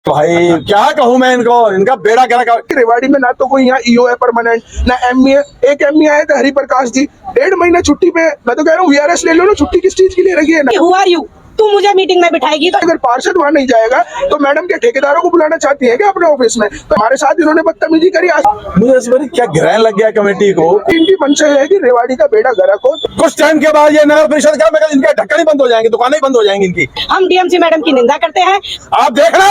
भाई क्या कहूँ मैं इनको, इनका बेड़ा गर्क। रेवाड़ी में ना तो कोई यहाँ ईओ है परमानेंट, ना एमई है। एक एमई आए थे हरिप्रकाश जी, 1.5 महीना छुट्टी पे। मैं तो कह रहा हूँ वीआरएस ले लो ना, छुट्टी किस चीज के लिए रखी है ना। Who are you? तू मुझे मीटिंग में बिठाएगी तो अगर पार्षद वहाँ नहीं जाएगा तो मैडम के ठेकेदारों को बुलाना चाहती है क्या अपने ऑफिस में? तो हमारे साथ इन्होंने बदतमीजी करी। आज मुझे इस बार क्या ग्रहण लग गया कमेटी को। इनकी मंशा है कि रेवाड़ी का बेड़ा गर्क हो। कुछ टाइम के बाद ये नगर परिषद का मगर इनके ढक्कन ही बंद हो जाएंगे, दुकानें ही बंद हो जाएंगी इनकी। हम डीएमसी मैडम की निंदा करते हैं। आप देखना,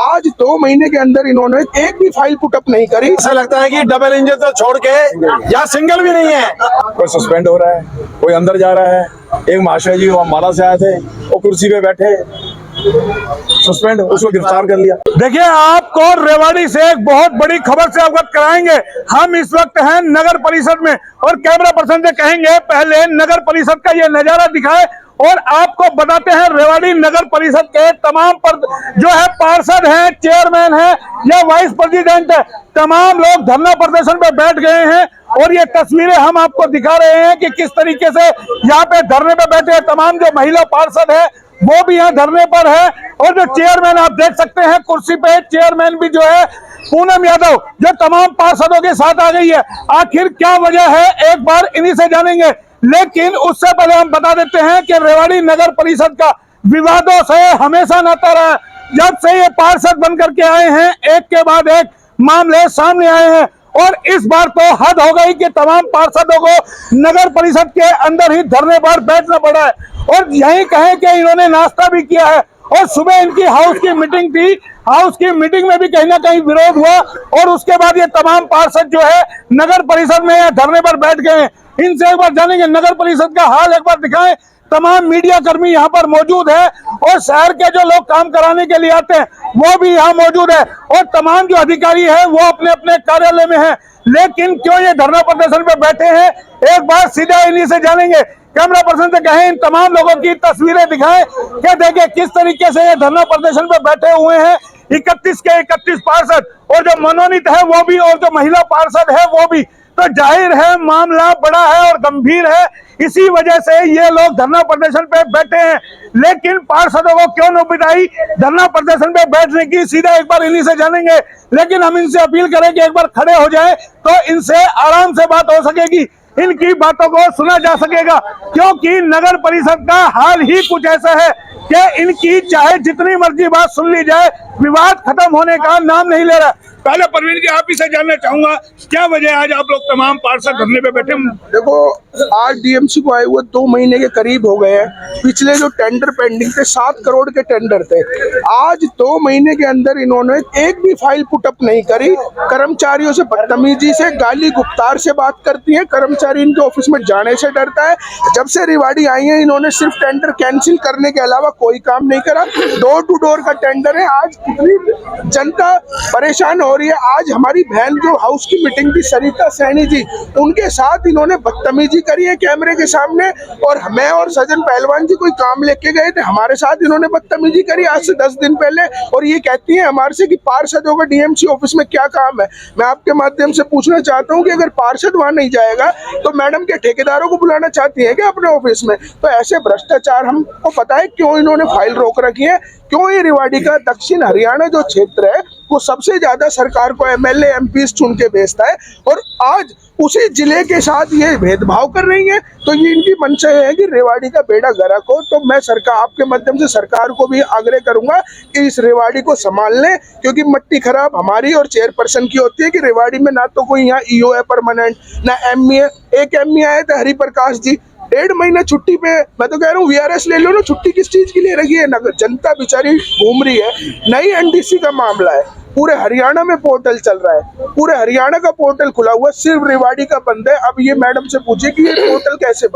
आज 2 महीने के अंदर इन्होंने एक भी फाइल पुटअप नहीं करी। ऐसा लगता है कि डबल इंजन तो छोड़ के या सिंगल भी नहीं है। कोई सस्पेंड हो रहा है, कोई अंदर जा रहा है। एक महाशय जी वो माला से आए थे, वो कुर्सी पे बैठे सस्पेंड, उसको गिरफ्तार कर लिया। देखिए, आपको रेवाड़ी से एक बहुत बड़ी खबर से अवगत कराएंगे। हम इस वक्त हैं नगर परिषद में और कैमरा पर्सन से कहेंगे पहले नगर परिषद का ये नजारा दिखाए और आपको बताते हैं रेवाड़ी नगर परिषद के तमाम जो है पार्षद हैं, चेयरमैन हैं या वाइस प्रेसिडेंट है, तमाम लोग धरना प्रदर्शन पे बैठ गए हैं। और ये तस्वीरें हम आपको दिखा रहे हैं कि किस तरीके से यहाँ पे धरने पे बैठे हैं। तमाम जो महिला पार्षद है वो भी यहाँ धरने पर है और जो चेयरमैन आप देख सकते हैं कुर्सी पे, चेयरमैन भी जो है पूनम यादव जो तमाम पार्षदों के साथ आ गई है। आखिर क्या वजह है एक बार इन्हीं से जानेंगे, लेकिन उससे पहले हम बता देते हैं कि रेवाड़ी नगर परिषद का विवादों से हमेशा नाता रहा है। जब से ये पार्षद बन करके आए हैं एक के बाद एक मामले सामने आए हैं और इस बार तो हद हो गई कि तमाम पार्षदों को नगर परिषद के अंदर ही धरने पर बैठना पड़ा है। और यही कहें कि इन्होंने नाश्ता भी किया है और सुबह इनकी हाउस की मीटिंग थी, हाउस की मीटिंग में भी कहीं ना कहीं विरोध हुआ और उसके बाद ये तमाम पार्षद जो है नगर परिषद में धरने पर बैठ गए हैं। इनसे एक बार जानेंगे, नगर परिषद का हाल एक बार दिखाएं। तमाम मीडिया कर्मी यहाँ पर मौजूद है और शहर के जो लोग काम कराने के लिए आते हैं वो भी यहाँ मौजूद है और तमाम जो अधिकारी है वो अपने अपने कार्यालय में है। लेकिन क्यों ये धरना प्रदर्शन पे बैठे हैं, एक बार सीधा इन्हीं से जानेंगे। कैमरा पर्सन से कहें इन तमाम लोगों की तस्वीरें दिखाएं कि देखिए किस तरीके से ये धरना प्रदर्शन पे बैठे हुए हैं। 31 के 31 पार्षद और जो मनोनीत है वो भी और जो महिला पार्षद है वो भी। तो जाहिर है मामला बड़ा है और गंभीर है, इसी वजह से ये लोग धरना प्रदर्शन पे बैठे हैं। लेकिन पार्षदों को क्यों न बिठाई धरना प्रदर्शन पे बैठने की, सीधा एक बार इन्हीं से जानेंगे। लेकिन हम इनसे अपील करें कि एक बार खड़े हो जाए तो इनसे आराम से बात हो सकेगी, इनकी बातों को सुना जा सकेगा। क्योंकि नगर परिषद का हाल ही कुछ ऐसा है कि इनकी चाहे जितनी मर्जी बात सुन ली जाए, विवाद खत्म होने का नाम नहीं ले रहा। पहले परवीन जी आप ही से जानना चाहूंगा क्या वजह आज आप लोग तमाम पार्षद धरने पे बैठे? देखो, आज डीएमसी को आए हुए 2 महीने के करीब हो गए हैं। पिछले जो टेंडर पेंडिंग थे 7 करोड़ के टेंडर थे, आज 2 महीने के अंदर इन्होंने एक भी फाइल पुटअप नहीं करी। कर्मचारियों से बदतमीजी से, गाली गुप्तार से बात करती है। कर्मचारी इनके ऑफिस में जाने से डरता है। जब से रेवाड़ी आई है इन्होंने सिर्फ टेंडर कैंसिल करने के अलावा कोई काम नहीं करा। डोर टू डोर का टेंडर है। आज कितनी जनता परेशान हो रही है। आज हमारी बहन जो हाउस की मीटिंग थी सरिता सैनी जी, उनके साथ इन्होंने बदतमीजी करी है कैमरे के सामने। और मैं और सजन पहलवान जी कोई काम लेके गए थे, हमारे साथ इन्होंने बदतमीजी करी आज से 10 दिन पहले। और ये कहती है हमारे से कि पार्षदों का डीएमसी ऑफिस में क्या काम है। मैं आपके माध्यम से पूछना चाहता हूँ कि अगर पार्षद वहाँ नहीं जाएगा तो मैडम के ठेकेदारों को बुलाना चाहती है क्या अपने ऑफिस में? तो ऐसे भ्रष्टाचार, हमको पता है क्यों इन्होंने फाइल रोक रखी है, क्यों ये रेवाड़ी का दक्षिण हरियाणा जो क्षेत्र है वो सबसे ज्यादा सरकार को एमएलए एमपी चुन के भेजता है और आज उसी जिले के साथ ये भेदभाव कर रही है। तो ये इनकी मंशा है कि रेवाड़ी का बेड़ा गर्क हो। तो मैं सरकार, आपके माध्यम से सरकार को भी आग्रह करूंगा कि इस रेवाड़ी को संभाल लें, क्योंकि मट्टी खराब हमारी और चेयरपर्सन की होती है कि रेवाड़ी में ना तो कोई यहाँ ईओ है परमानेंट, ना एमई है। एक एमई आए थे हरिप्रकाश जी, 1.5 महीना छुट्टी पे। मैं तो कह रहा हूँ वीआरएस ले लो ना, छुट्टी किस चीज के लिए रखी है? नगर जनता बेचारी घूम रही है। नई एनडीसी का मामला है, पूरे हरियाणा में पोर्टल चल रहा है, पूरे हरियाणा का पोर्टल खुला हुआ, सिर्फ रेवाड़ी का बंद है। अब ये मैडम से पूछिए कि ये पोर्टल कैसे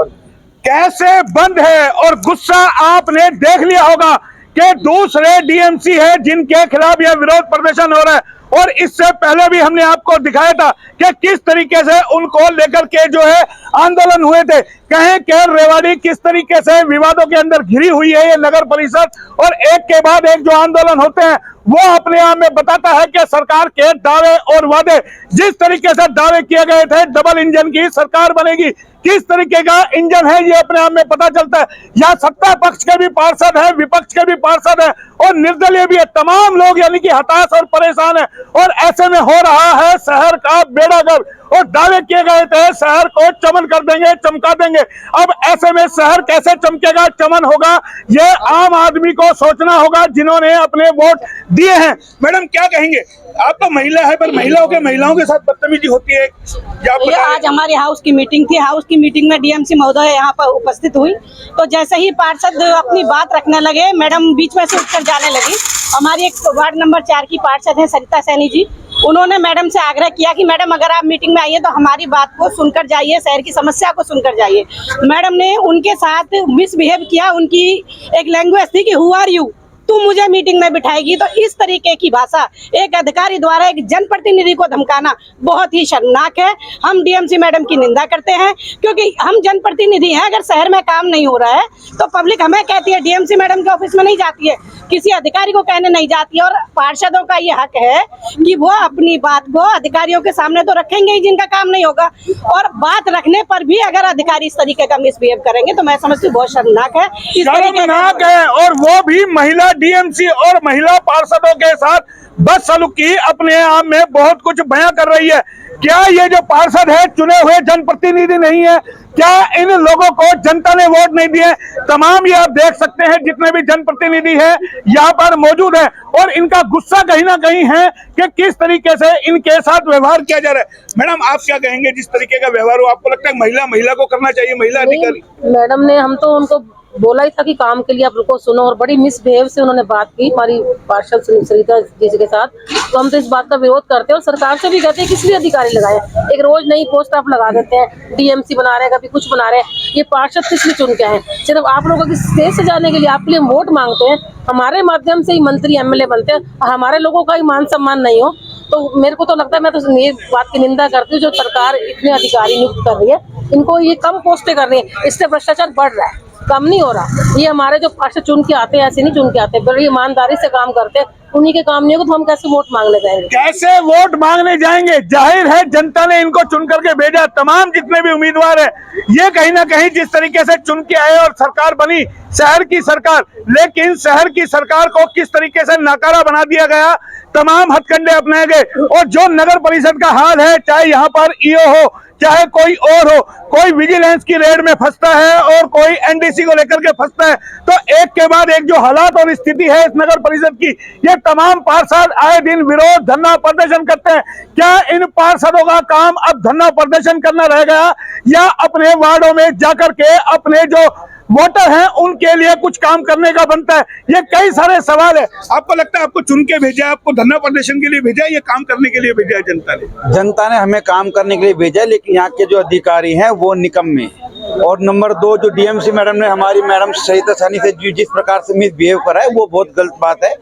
बंद है। और गुस्सा आपने देख लिया होगा कि दूसरे डीएमसी है जिनके खिलाफ यह विरोध प्रदर्शन हो रहा है। और इससे पहले भी हमने आपको दिखाया था कि किस तरीके से उनको लेकर के जो है आंदोलन हुए थे। कहें कि रेवाड़ी किस तरीके से विवादों के अंदर घिरी हुई है ये नगर परिषद, और एक के बाद एक जो आंदोलन होते हैं वो अपने आप में बताता है कि सरकार के दावे और वादे, जिस तरीके से दावे किए गए थे डबल इंजन की सरकार बनेगी, किस तरीके का इंजन है ये अपने आप में पता चलता है। यहाँ सत्ता पक्ष के भी पार्षद है, विपक्ष के भी पार्षद है और निर्दलीय भी है। तमाम लोग यानी कि हताश और परेशान है और ऐसे में हो रहा है शहर का बेड़ा गर्क और दावे किए गए थे शहर को चमन कर देंगे, चमका देंगे। अब ऐसे में शहर कैसे चमकेगा, चमन होगा, ये आम आदमी को सोचना होगा जिन्होंने अपने वोट दिए हैं। मैडम क्या कहेंगे, आप तो महिला है पर महिलाओं के साथ बदतमीजी होती है क्या? ये आज हमारे हाउस की मीटिंग थी। हाउस की मीटिंग में डीएमसी महोदय यहाँ पर उपस्थित हुई, तो जैसे ही पार्षद अपनी बात रखने लगे, मैडम बीच में से उठकर जाने लगी। हमारी एक वार्ड नंबर 4 की पार्षद है सरिता सैनी जी, उन्होंने मैडम से आग्रह किया कि मैडम अगर आप मीटिंग में आइए तो हमारी बात को सुनकर जाइए, शहर की समस्या को सुनकर जाइए। मैडम ने उनके साथ मिसबिहेव किया। उनकी एक लैंग्वेज थी कि हु आर यू, तू मुझे मीटिंग में बिठाएगी। तो इस तरीके की भाषा एक अधिकारी द्वारा एक जनप्रतिनिधि को धमकाना बहुत ही शर्मनाक है। हम डीएमसी मैडम की निंदा करते हैं क्योंकि हम जनप्रतिनिधि हैं। अगर शहर में काम नहीं हो रहा है तो पब्लिक हमें कहती है, डीएमसी मैडम के ऑफिस में नहीं जाती है, किसी अधिकारी को कहने नहीं जाती है। और पार्षदों का ये हक है कि वो अपनी बात को अधिकारियों के सामने तो रखेंगे ही जिनका काम नहीं होगा, और बात रखने पर भी अगर अधिकारी इस तरीके का मिसबिहेव करेंगे तो मैं समझती हूँ बहुत शर्मनाक है। शर्मनाक है, और वो भी महिला डीएमसी और महिला पार्षदों के साथ बदसलूकी अपने आप में बहुत कुछ बयां कर रही है। क्या ये जो पार्षद है चुने हुए जनप्रतिनिधि नहीं है? क्या इन लोगों को जनता ने वोट नहीं दिए? तमाम ये आप देख सकते हैं जितने भी जनप्रतिनिधि हैं यहाँ पर मौजूद हैं और इनका गुस्सा कहीं ना कहीं है कि किस तरीके से इनके साथ व्यवहार किया जा रहा है। मैडम आप क्या कहेंगे, जिस तरीके का व्यवहार हो आपको लगता है महिला को करना चाहिए, महिला अधिकारी? मैडम ने हम तो उनको बोला ही था कि काम के लिए आप रुको सुनो, और बड़ी मिसबिहेव से उन्होंने बात की हमारी पार्षद सरिता जी के साथ। तो हम तो इस बात का विरोध करते हैं और सरकार से भी कहते हैं किस लिए अधिकारी लगाए। एक रोज नई पोस्ट आप लगा देते हैं, डीएमसी बना रहे हैं, कभी कुछ बना रहे हैं। ये पार्षद किस लिए चुन के आए? सिर्फ आप लोगों की स्टेज से जाने के लिए, आपके लिए वोट मांगते हैं। हमारे माध्यम से ही मंत्री एमएलए बनते हैं, हमारे लोगों का ही मान सम्मान नहीं हो तो मेरे को तो लगता है, मैं तो ये बात की निंदा करती हूँ जो सरकार इतने अधिकारी नियुक्त कर रही है, इनको ये कम पोस्टें कर रही है, इससे भ्रष्टाचार बढ़ रहा है, कम नहीं हो रहा। ये हमारे जो पार्षद चुन के आते हैं ऐसे नहीं चुन के आते, बड़ी ईमानदारी से काम करते हैं। उन्हीं के काम नहीं होगा तो हम कैसे वोट मांगने जाएंगे? कैसे वोट मांगने जाएंगे? जाहिर है जनता ने इनको चुन करके भेजा। तमाम जितने भी उम्मीदवार हैं ये कहीं ना कहीं जिस तरीके से चुन के आए और सरकार बनी शहर की सरकार, लेकिन शहर की सरकार को किस तरीके से नाकारा बना दिया गया, तमाम हथकंडे अपनाए गए। और जो नगर परिषद का हाल है, चाहे यहाँ पर ईओ हो चाहे कोई और हो, कोई विजिलेंस की रेड में फंसता है और कोई एनडीसी को लेकर के फंसता है, तो एक के बाद एक जो हालात और स्थिति है इस नगर परिषद की, ये तमाम पार्षद आए दिन विरोध धरना प्रदर्शन करते हैं। क्या इन पार्षदों का काम अब धरना प्रदर्शन करना रह गया या अपने वार्डों में जाकर के अपने जो वोटर हैं उनके लिए कुछ काम करने का बनता है? ये कई सारे सवाल है। आपको लगता है आपको चुन के भेजा, आपको धरना प्रदर्शन के लिए भेजा, ये काम करने के लिए भेजा है जनता ने? जनता ने हमें काम करने के लिए भेजा है, लेकिन यहाँ के जो अधिकारी हैं वो निकम्मे हैं। और नंबर 2 जो डीएमसी मैडम ने हमारी मैडम सरिता सैनी से जिस प्रकार से मिसबिहेव करा है वो बहुत गलत बात है।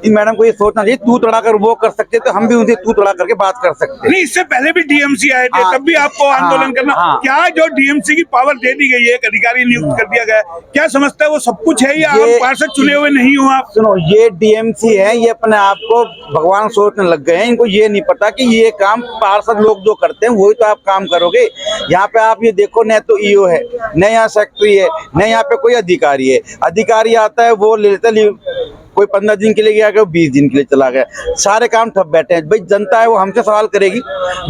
इन मैडम को ये सोचना चाहिए, तू तड़ा कर वो कर सकते तो हम भी उनसे तू तड़ा करके बात कर सकते। नहीं, इससे पहले भी डीएमसी आए थे, तब भी आपको आंदोलन करना। क्या जो डीएमसी की पावर दे दी गई है, एक अधिकारी नियुक्त कर दिया गया, क्या समझता है वो सब कुछ है या आप पार्षद चुने हुए नहीं हो? आप सुनो, ये डीएमसी है, ये अपने आप को भगवान सोचने लग गए हैं। इनको ये नहीं पता कि ये काम पार्षद लोग जो करते हैं वही तो आप काम करोगे। यहाँ पे आप ये देखो, न तो ईओ है, न यहाँ सेक्रेटरी है, न यहाँ पे कोई अधिकारी है। अधिकारी आता है वो लेता कोई 15 दिन के लिए गया, कोई 20 दिन के लिए चला गया, सारे काम ठप बैठे हैं। भाई जनता है वो हमसे सवाल करेगी,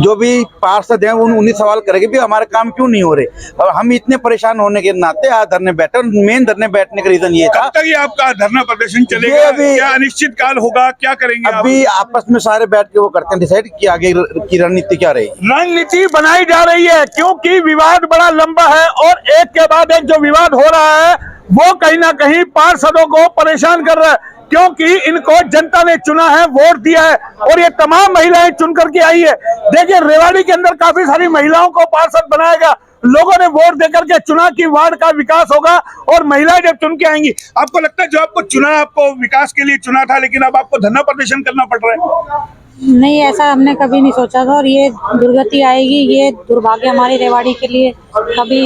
जो भी पार्षद हैं उन्हीं सवाल करेगी भी हमारे काम क्यों नहीं हो रहे। और हम इतने परेशान होने के नाते आज धरने बैठे, और मेन धरने बैठने का रीजन ये था। कब तक ये आपका धरना प्रदर्शन चलेगा? क्या अनिश्चित काल होगा? क्या करेंगे? अभी आपस में सारे बैठ के वो करते हैं डिसाइड कि आगे की रणनीति क्या रहेगी। रणनीति बनाई जा रही है क्योंकि विवाद बड़ा लंबा है और एक के बाद एक जो विवाद हो रहा है वो कहीं ना कहीं पार्षदों को परेशान कर रहा है, क्योंकि इनको जनता ने चुना है, वोट दिया है और ये तमाम महिलाएं चुन करके आई है। देखिए रेवाड़ी के अंदर काफी सारी महिलाओं को पार्षद बनाया गया, लोगों ने वोट देकर के चुना कि वार्ड का विकास होगा और महिलाएं जब चुन के आएंगी। आपको लगता है जो आपको चुना, आपको विकास के लिए चुना था, लेकिन अब आपको धरना प्रदर्शन करना पड़ रहा है? नहीं, ऐसा हमने कभी नहीं सोचा था, और ये दुर्गति आएगी, ये दुर्भाग्य हमारी रेवाड़ी के लिए कभी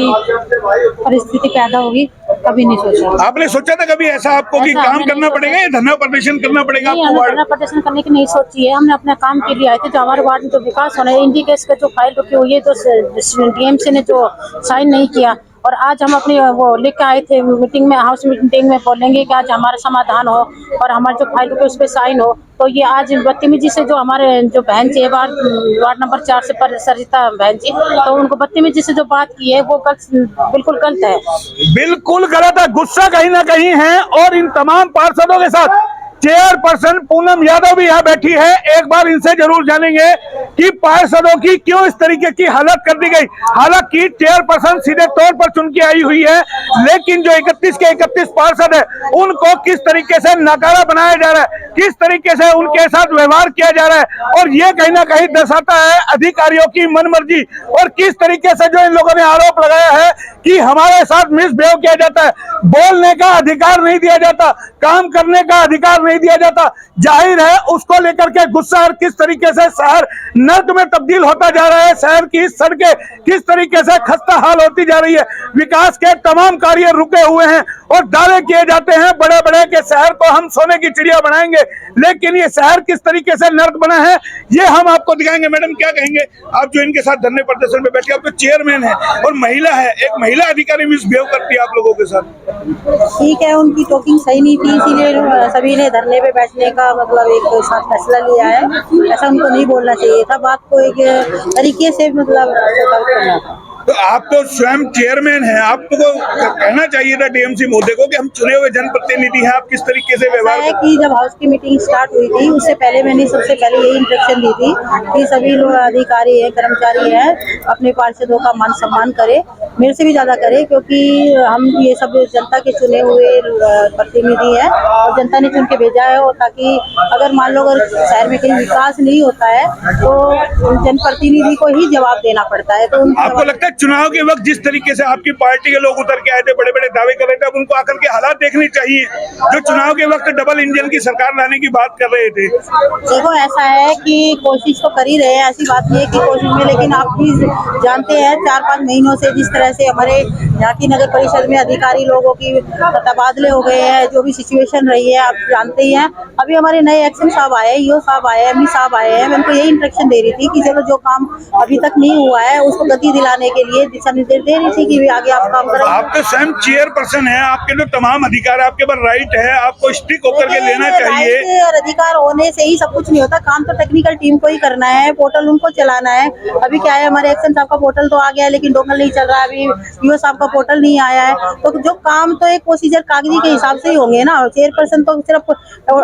परिस्थिति पैदा होगी, कभी नहीं सोचा। आपने सोचा था कभी ऐसा आपको कि ऐसा काम हमने करना नहीं पड़ेगा या धरना प्रदर्शन करना पड़ेगा नहीं, आपको हमें वार्ड? धरना प्रदर्शन करने की नहीं सोची है। हमने अपने काम के लिए आए थे, जो हमारे वार्ड में जो विकास होना है, इंडी केस का जो फाइल रुकी हुई है, जो डीएमसी ने जो साइन नहीं किया, और आज हम अपनी वो लिख के आए थे मीटिंग में, हाउस मीटिंग में बोलेंगे कि आज हमारा समाधान हो और हमारे जो फाइल रुके उस पर साइन हो। तो ये आज बदतमीजी से जो हमारे जो बहन जी वार्ड नंबर 4 से सरिता बहन जी, तो उनको बदतमीजी से जो बात की है वो बिल्कुल गलत है। बिल्कुल गलत है, गुस्सा कहीं ना कहीं है। और इन तमाम पार्षदों के साथ चेयरपर्सन पूनम यादव भी यहाँ बैठी है। एक बार इनसे जरूर जानेंगे कि पार्षदों की क्यों इस तरीके की हालत कर दी गई। हालांकि चेयरपर्सन सीधे तौर पर चुन के आई हुई है, लेकिन जो 31 के 31 पार्षद है उनको किस तरीके से नकारा बनाया जा रहा है, किस तरीके से उनके साथ व्यवहार किया जा रहा है, और ये कहीं ना कहीं दर्शाता है अधिकारियों की मनमर्जी। और किस तरीके से जो इन लोगों ने आरोप लगाया है कि हमारे साथ मिसबिहेव किया जाता है, बोलने का अधिकार नहीं दिया जाता, काम करने का अधिकार नहीं दिया जाता। जाहिर है उसको लेकर के गुस्सा, और किस तरीके से शहर नर्क में तब्दील होता जा रहा है, शहर की सड़कें किस तरीके से खस्ता हाल होती जा रही है, विकास के तमाम कार्य रुके हुए हैं और दावे किए जाते हैं बड़े बड़े के शहर को हम सोने की चिड़िया बनाएंगे, लेकिन ये शहर किस तरीके से नर्क बना है ये हम आपको दिखाएंगे। मैडम क्या कहेंगे आप जो इनके साथ धरने प्रदर्शन में बैठे, आप तो चेयरमैन है और महिला है, एक महिला अधिकारी मिसबिहेव करती है आप लोगों के साथ? ठीक है, उनकी टोकिंग सही नहीं थी, इसीलिए सभी ने धरने पे बैठने का मतलब एक साथ फैसला लिया है। ऐसा उनको नहीं बोलना चाहिए था, बात को एक तरीके से मतलब करना था। तो आप तो स्वयं चेयरमैन हैं, आपको कहना चाहिए था डीएमसी महोदय को कि हम चुने हुए जनप्रतिनिधि हैं, आप किस तरीके से व्यवहार है कि जब हाउस की मीटिंग स्टार्ट हुई थी उससे पहले मैंने सबसे पहले यही इंस्ट्रक्शन दी थी कि सभी लोग अधिकारी हैं, कर्मचारी हैं, अपने पार्षदों का मान सम्मान करें, मेरे से भी ज्यादा करें, क्योंकि हम ये सब जनता के चुने हुए प्रतिनिधि हैं और जनता ने चुन के भेजा है। और ताकि अगर मान लो अगर शहर में कहीं विकास नहीं होता है तो जनप्रतिनिधि को ही जवाब देना पड़ता है। तो आपको लगता है चुनाव के वक्त जिस तरीके से आपकी पार्टी के लोग उतर के आए थे, बड़े बड़े दावे कर रहे थे, अब उनको आकर के हालात देखने चाहिए जो चुनाव के वक्त डबल इंजन की सरकार लाने की बात कर रहे थे? देखो ऐसा है कि कोशिश तो कर ही रहे हैं, ऐसी बात नहीं है कि कोशिश में, लेकिन आप भी जानते हैं 4-5 महीनों से जिस तरह से हमारे यहाँ की नगर परिषद में अधिकारी लोगों की तबादले हो गए हैं, जो भी सिचुएशन रही है आप जानते ही हैं। अभी हमारे नए एक्शन साहब आए, ईओ साहब आए, एमई साहब आए हैं, मैं उनको यही इंस्ट्रक्शन दे रही थी कि चलो जो काम अभी तक नहीं हुआ है उसको गति दिलाने के लिए दिशा निर्देश दे रही थी कि आगे आप काम करें। आप तो स्वयं चेयरपर्सन है, आपके जो तमाम अधिकार आपके पास राइट है, आपको स्टिक होकर के लेना चाहिए। और अधिकार होने से ही सब कुछ नहीं होता, काम तो टेक्निकल टीम को ही करना है, पोर्टल उनको चलाना है। अभी क्या है हमारे एक्शन साहब का पोर्टल तो आ गया है लेकिन डोंगल नहीं चल रहा है, अभी ईओ साहब का पोर्टल नहीं आया है। तो जो काम तो एक प्रोसीजर कागजी के हिसाब से ही होंगे ना, चेयरपर्सन तो सिर्फ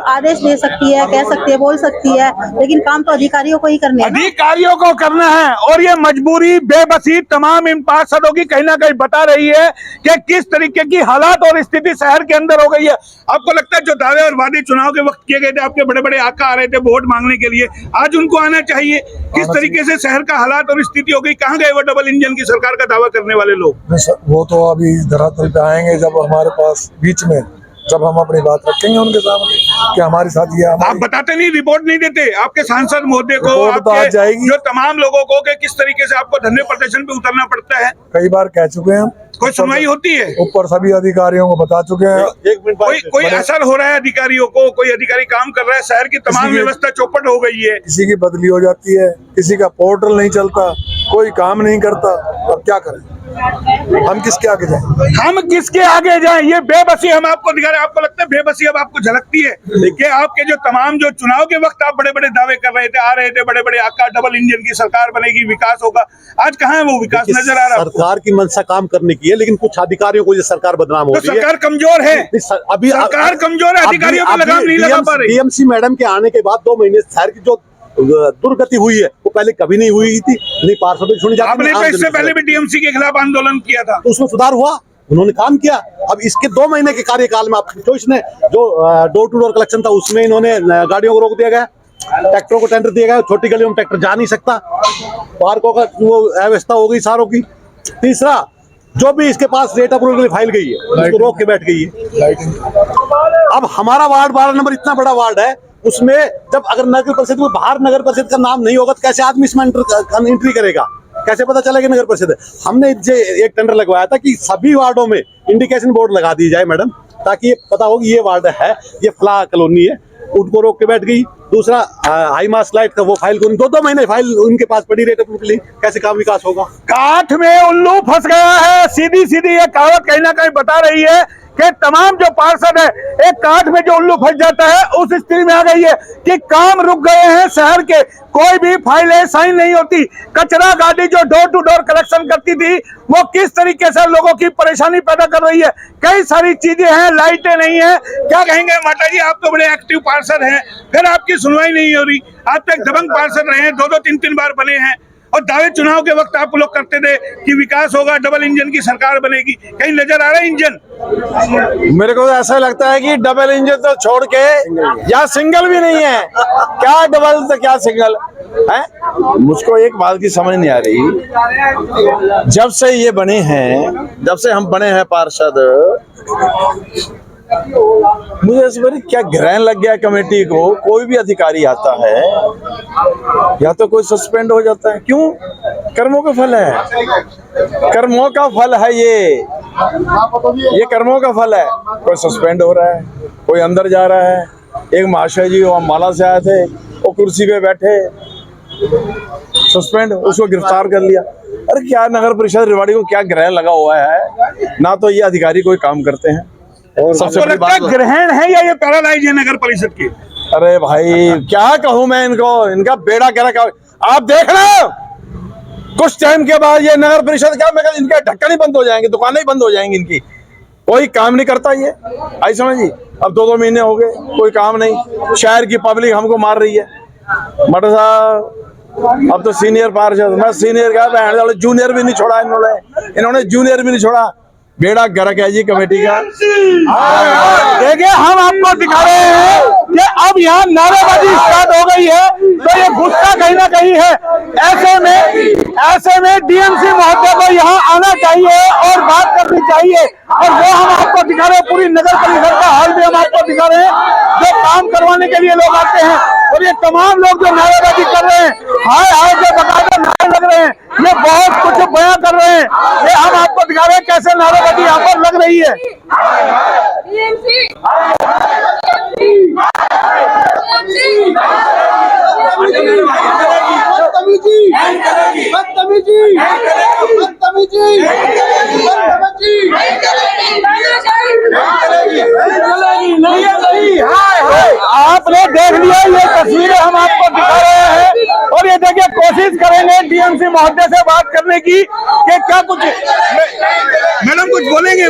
आदेश दे सकती है, कह सकती है, बोल सकती है, लेकिन काम तो अधिकारियों को ही करने हैं, अधिकारियों को करना है। और ये मजबूरी बेबसी तमाम इन पार्षदों की कहीं ना कहीं बता रही है कि किस तरीके की हालात और स्थिति शहर के अंदर हो गई है। आपको लगता है जो दावे और वादे चुनाव के वक्त किए गए थे, आपके बड़े बड़े आका आ रहे थे वोट मांगने के लिए, आज उनको आना चाहिए? किस तरीके से शहर का हालात और स्थिति हो गई, कहाँ गए वो डबल इंजन की सरकार का दावा करने वाले लोग? वो तो अभी धरातल पे आएंगे जब हमारे पास बीच में जब हम अपनी बात रखेंगे उनके सामने कि हमारे साथ ये आप बताते नहीं, रिपोर्ट नहीं देते आपके सांसद महोदय को, तो आ जाएगी जो तमाम लोगों को कि किस तरीके से आपको धरने प्रदर्शन पे उतरना पड़ता है? कई बार कह चुके हैं, कोई सुनवाई होती है? ऊपर सभी अधिकारियों को बता चुके हैं। कोई असर हो रहा है अधिकारियों को? कोई अधिकारी काम कर रहा है? शहर की तमाम व्यवस्था चौपट हो गई है, किसी की बदली हो जाती है, किसी का पोर्टल नहीं चलता, कोई काम नहीं करता, अब क्या करें, हम किसके आगे जाएं? हम किसके आगे जाएं? ये बेबसी हम आपको दिखा रहे हैं। आपको लगता है बेबसी अब आपको झलकती है? देखिए आपके जो तमाम जो चुनाव के वक्त आप बड़े बड़े दावे कर रहे थे, आ रहे थे बड़े बड़े आका, डबल इंजन की सरकार बनेगी, विकास होगा, आज कहाँ है वो विकास नजर आ रहा है? सरकार की मंशा काम करने की है, लेकिन कुछ अधिकारियों को ये सरकार बदनाम हो रही है। सरकार कमजोर है, अभी सरकार कमजोर है, अधिकारियों पे लगाम नहीं लगा पा रही। डीएमसी मैडम के आने के बाद 2 महीने शहर की जो दुर्गति हुई है वो पहले कभी नहीं हुई थी, नहीं पार्षद सुनी जाती। आपने तो इससे पहले भी डीएमसी के खिलाफ आंदोलन किया था, तो उसमें सुधार हुआ, उन्होंने काम किया। अब इसके 2 महीने के कार्यकाल में आप जो इसने जो डोर टू डोर कलेक्शन था उसमें इन्होंने गाड़ियों को रोक दिया गया, ट्रैक्टरों को टेंडर दिया गया, छोटी गलियों में ट्रैक्टर जा नहीं सकता, पार्कों का वो अव्यवस्था हो गई सारों की। तीसरा, जो भी इसके पास रेट अप्रूवल के लिए फाइल गई है उसको रोक के बैठ गई है। अब हमारा वार्ड 12 नंबर इतना बड़ा वार्ड है, उसमें जब अगर नगर परिषद में बाहर नगर परिषद का नाम नहीं होगा तो कैसे आदमी इसमें एंट्री करेगा, कैसे पता चलेगा नगर परिषद है? हमने एक टेंडर लगवाया था कि सभी वार्डों में इंडिकेशन बोर्ड लगा दी जाए मैडम, ताकि ये पता हो कि ये वार्ड है, ये फला कॉलोनी है। उनको रोक के बैठ गई। दूसरा हाई मास लाइट का वो फाइल को 2-2 महीने फाइल उनके पास पड़ी रही टेक्निकली, कैसे काम विकास होगा? काठ में उल्लू फंस गया है। सीधी सीधी ये कहावत कहीं ना कहीं बता रही है कि तमाम जो पार्षद है, एक काठ में जो उल्लू फंस जाता है उस स्थिति में आ गई है कि काम रुक गए हैं शहर के। कोई भी फाइलें साइन नहीं होती। कचरा गाड़ी जो डोर टू डोर कलेक्शन करती थी वो किस तरीके से लोगों की परेशानी पैदा कर रही है। कई सारी चीजें हैं, लाइटें नहीं है। क्या कहेंगे माता जी, आप तो बड़े एक्टिव पार्षद हैं, फिर आपकी सुनवाई नहीं हो रही। आप तो एक दबंग पार्षद रहे हैं, 2-2, 3-3 बार बने हैं और दावे चुनाव के वक्त आप लोग करते थे कि विकास होगा, डबल इंजन की सरकार बनेगी। कहीं नजर आ रहा है इंजन? मेरे को तो ऐसा लगता है कि डबल इंजन तो छोड़ के यहाँ सिंगल भी नहीं है। क्या डबल तो क्या सिंगल है? मुझको एक बात की समझ नहीं आ रही। जब से ये बने हैं, जब से हम बने हैं पार्षद, मुझे इस बार क्या ग्रहण लग गया कमेटी को। कोई भी अधिकारी आता है या तो कोई सस्पेंड हो जाता है। क्यों? कर्मों का फल है, कर्मों का फल है ये कर्मों का फल है। कोई सस्पेंड हो रहा है, कोई अंदर जा रहा है। एक महाशय जी वहाँ माला से आए थे, वो कुर्सी पे बैठे, सस्पेंड, उसको गिरफ्तार कर लिया। अरे क्या नगर परिषद रेवाड़ी को क्या ग्रहण लगा हुआ है? ना तो ये अधिकारी कोई काम करते हैं। और सबसे बड़ी बात, ग्रहण है या ये पैरालाइज है नगर परिषद की? अरे भाई क्या कहूं मैं इनको, इनका बेड़ा क्या आप देख रहे हो। कुछ टाइम के बाद ये नगर परिषद क्या, मैं इनके ढक्कन ही बंद हो जाएंगे, दुकानें ही बंद हो जाएंगी इनकी। कोई काम नहीं करता ये, आई समझिए। अब 2-2 महीने हो गए, कोई काम नहीं। शहर की पब्लिक हमको मार रही है। मटर साहब अब तो सीनियर पार्षद, मैं सीनियर का जूनियर भी नहीं छोड़ा इन्होंने जूनियर भी नहीं छोड़ा। बेड़ा गर्क है जी कमेटी का। देखिए हम आपको दिखा रहे हैं कि अब यहाँ नारेबाजी स्टार्ट हो गई है, तो ये गुस्सा कहीं ना कहीं है। ऐसे में डीएमसी महोदय को यहाँ आना चाहिए और बात करनी चाहिए। और वो हम आपको दिखा रहे हैं, पूरी नगर परिषद का हाल भी हम आपको दिखा रहे हैं। जो काम करवाने के लिए लोग आते हैं और ये तमाम लोग जो नारेबाजी कर रहे हैं, हाय हाय जो बताकर नारे लग रहे हैं, ये बहुत कुछ बयां कर रहे हैं। ये हम आपको दिखा रहे हैं कैसे नारेबाजी यहाँ पर लग रही है। आपने देख लिया, ये तस्वीरें हम आपको दिखा रहे हैं और ये देखिए कोशिश करेंगे डीएमसी महोदय से बात करने की कि क्या कुछ मैडम कुछ बोलेंगे।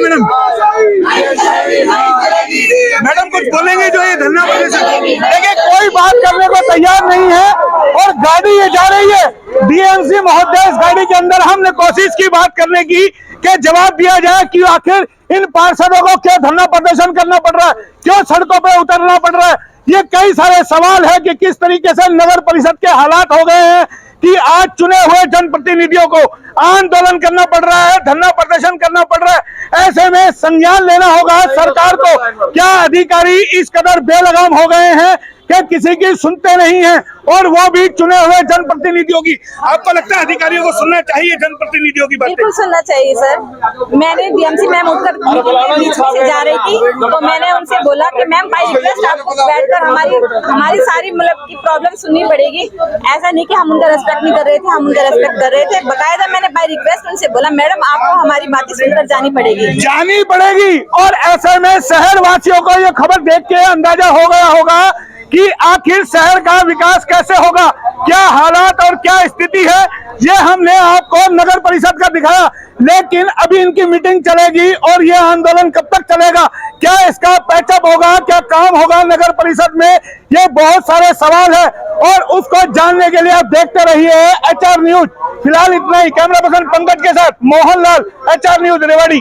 मैडम कुछ बोलेंगे जो ये धरना प्रदर्शन, देखिए कोई बात करने को तैयार नहीं है और गाड़ी ये जा रही है। डीएमसी महोदय इस गाड़ी के अंदर, हमने कोशिश की बात करने की कि जवाब दिया जाए कि आखिर इन पार्षदों को क्यों धरना प्रदर्शन करना पड़ रहा है, क्यों सड़कों पर उतरना पड़ रहा है। ये कई सारे सवाल है कि किस तरीके से नगर परिषद के हालात हो गए हैं कि आज चुने हुए जनप्रतिनिधियों को आंदोलन करना पड़ रहा है, धरना प्रदर्शन करना पड़ रहा है। ऐसे में संज्ञान लेना होगा सरकार को। क्या अधिकारी इस कदर बेलगाम हो गए हैं कि किसी की सुनते नहीं हैं, और वो भी चुने हुए जनप्रतिनिधियों की? आपको लगता है अधिकारियों को सुनना चाहिए जनप्रतिनिधियों की बातें? बिल्कुल सुनना चाहिए सर। मैंने डीएमसी मैम उत्तर बीच से जा रही थी तो मैंने उनसे बोला कि मैम बाय रिक्वेस्ट आपको बैठकर हमारी सारी मतलब की प्रॉब्लम सुननी पड़ेगी। ऐसा नहीं कि हम उनका रेस्पेक्ट नहीं कर रहे थे, हम उनका रेस्पेक्ट कर रहे थे। बकायदा मैंने बाय रिक्वेस्ट उनसे बोला मैडम आपको हमारी बातें सुनकर जानी पड़ेगी। और ऐसे में शहर वासियों को ये खबर देख के अंदाजा हो गया होगा कि आखिर शहर का विकास कैसे होगा, क्या हालात और क्या स्थिति है। ये हमने आपको नगर परिषद का दिखाया, लेकिन अभी इनकी मीटिंग चलेगी और ये आंदोलन कब तक चलेगा, क्या इसका पैचअप होगा, क्या काम होगा नगर परिषद में, ये बहुत सारे सवाल है। और उसको जानने के लिए आप देखते रहिए HR न्यूज। फिलहाल इतना ही। कैमरा पर्सन पंकज के साथ मोहन लाल, HR न्यूज रेवाड़ी।